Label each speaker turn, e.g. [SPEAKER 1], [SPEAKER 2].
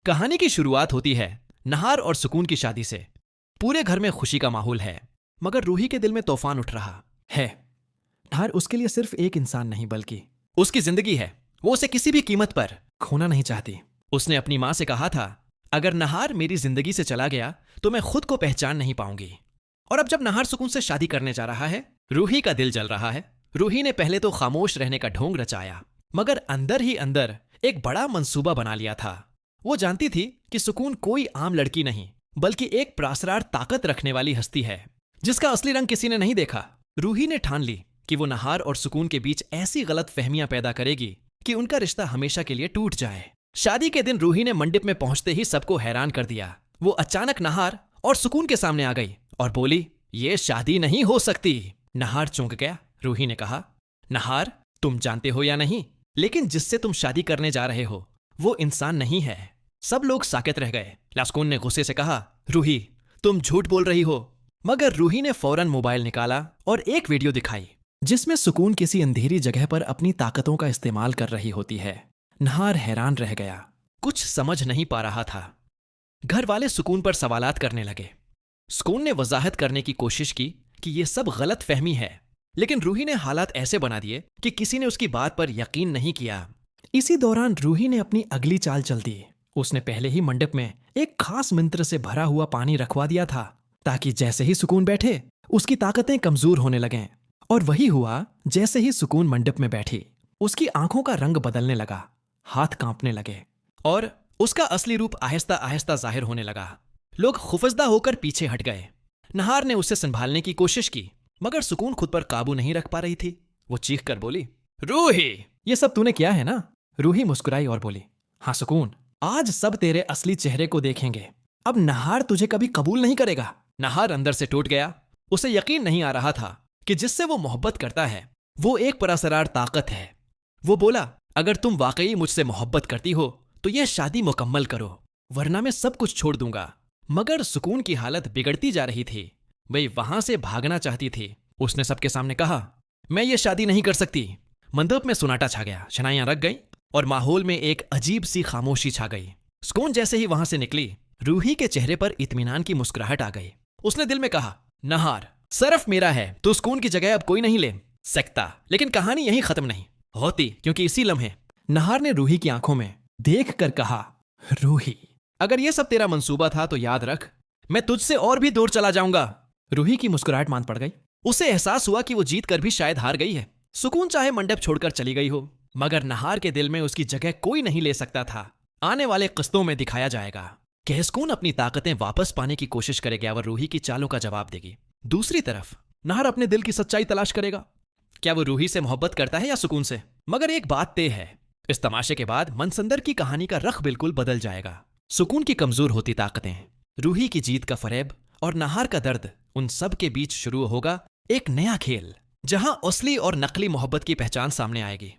[SPEAKER 1] कहानी की शुरुआत होती है नहार और सुकून की शादी से। पूरे घर में खुशी का माहौल है, मगर रूही के दिल में तूफान उठ रहा है। नहार उसके लिए सिर्फ एक इंसान नहीं बल्कि उसकी जिंदगी है। वो उसे किसी भी कीमत पर खोना नहीं चाहती। उसने अपनी माँ से कहा था, अगर नहार मेरी जिंदगी से चला गया तो मैं खुद को पहचान नहीं पाऊंगी। और अब जब नहार सुकून से शादी करने जा रहा है, रूही का दिल जल रहा है। रूही ने पहले तो खामोश रहने का ढोंग रचाया, मगर अंदर ही अंदर एक बड़ा मंसूबा बना लिया था। वो जानती थी कि सुकून कोई आम लड़की नहीं, बल्कि एक प्रासरार ताकत रखने वाली हस्ती है, जिसका असली रंग किसी ने नहीं देखा। रूही ने ठान ली कि वो नहार और सुकून के बीच ऐसी गलत फहमियां पैदा करेगी कि उनका रिश्ता हमेशा के लिए टूट जाए। शादी के दिन रूही ने मंडप में पहुंचते ही सबको हैरान कर दिया। वो अचानक नहार और सुकून के सामने आ गई और बोली, ये शादी नहीं हो सकती। नहार चौंक गया। रूही ने कहा, नहार, तुम जानते हो या नहीं, लेकिन जिससे तुम शादी करने जा रहे हो वो इंसान नहीं है। सब लोग साकित रह गए। सुकून ने गुस्से से कहा, रूही, तुम झूठ बोल रही हो। मगर रूही ने फौरन मोबाइल निकाला और एक वीडियो दिखाई जिसमें सुकून किसी अंधेरी जगह पर अपनी ताकतों का इस्तेमाल कर रही होती है। नहार हैरान रह गया, कुछ समझ नहीं पा रहा था। घर वाले सुकून पर सवालात करने लगे। सुकून ने वजाहत करने की कोशिश की कि यह सब गलत फहमी है, लेकिन रूही ने हालात ऐसे बना दिए कि किसी ने उसकी बात पर यकीन नहीं किया। इसी दौरान रूही ने अपनी अगली चाल चल दी। उसने पहले ही मंडप में एक खास मंत्र से भरा हुआ पानी रखवा दिया था, ताकि जैसे ही सुकून बैठे उसकी ताकतें कमजोर होने लगें। और वही हुआ। जैसे ही सुकून मंडप में बैठी, उसकी आंखों का रंग बदलने लगा, हाथ कांपने लगे और उसका असली रूप आहिस्ता आहिस्ता जाहिर होने लगा। लोग खौफजदा होकर पीछे हट गए। नहार ने उसे संभालने की कोशिश की, मगर सुकून खुद पर काबू नहीं रख पा रही थी। वो चीख कर बोली, रूही, ये सब तूने किया है ना? रूही मुस्कुराई और बोली, हाँ सुकून, आज सब तेरे असली चेहरे को देखेंगे। अब नहार तुझे कभी कबूल नहीं करेगा। नहार अंदर से टूट गया। उसे यकीन नहीं आ रहा था कि जिससे वो मोहब्बत करता है वो एक परासरार ताकत है। वो बोला, अगर तुम वाकई मुझसे मोहब्बत करती हो तो यह शादी मुकम्मल करो, वरना मैं सब कुछ छोड़ दूंगा। मगर सुकून की हालत बिगड़ती जा रही थी। वही वहां से भागना चाहती थी। उसने सबके सामने कहा, मैं ये शादी नहीं कर सकती। मंडप में सुनाटा छा गया, शनाइयां रख गई और माहौल में एक अजीब सी खामोशी छा गई। सुकून जैसे ही वहां से निकली, रूही के चेहरे पर इत्मीनान की मुस्कुराहट आ गई। उसने दिल में कहा, नहार, सिर्फ मेरा है तो सुकून की जगह अब कोई नहीं ले सकता। लेकिन कहानी यहीं खत्म नहीं होती, क्योंकि इसी लम्हे नहार ने रूही की आंखों में देख कर कहा, रूही, अगर यह सब तेरा मंसूबा था तो याद रख, मैं तुझसे और भी दूर चला जाऊंगा। रूही की मुस्कुराहट मान पड़ गई। उसे एहसास हुआ कि वो जीत कर भी शायद हार गई है। सुकून चाहे मंडप छोड़कर चली गई हो, मगर नहार के दिल में उसकी जगह कोई नहीं ले सकता था। आने वाले किस्तों में दिखाया जाएगा कि सुकून अपनी ताकतें वापस पाने की कोशिश करेगा और रूही की चालों का जवाब देगी। दूसरी तरफ नहार अपने दिल की सच्चाई तलाश करेगा। क्या वो रूही से मोहब्बत करता है या सुकून से? मगर एक बात तय है, इस तमाशे के बाद मनसंदर की कहानी का रख बिल्कुल बदल जाएगा। सुकून की कमजोर होती ताकतें, रूही की जीत का फरेब और नहार का दर्द, उन सब के बीच शुरू होगा एक नया खेल, जहां असली और नकली मोहब्बत की पहचान सामने आएगी।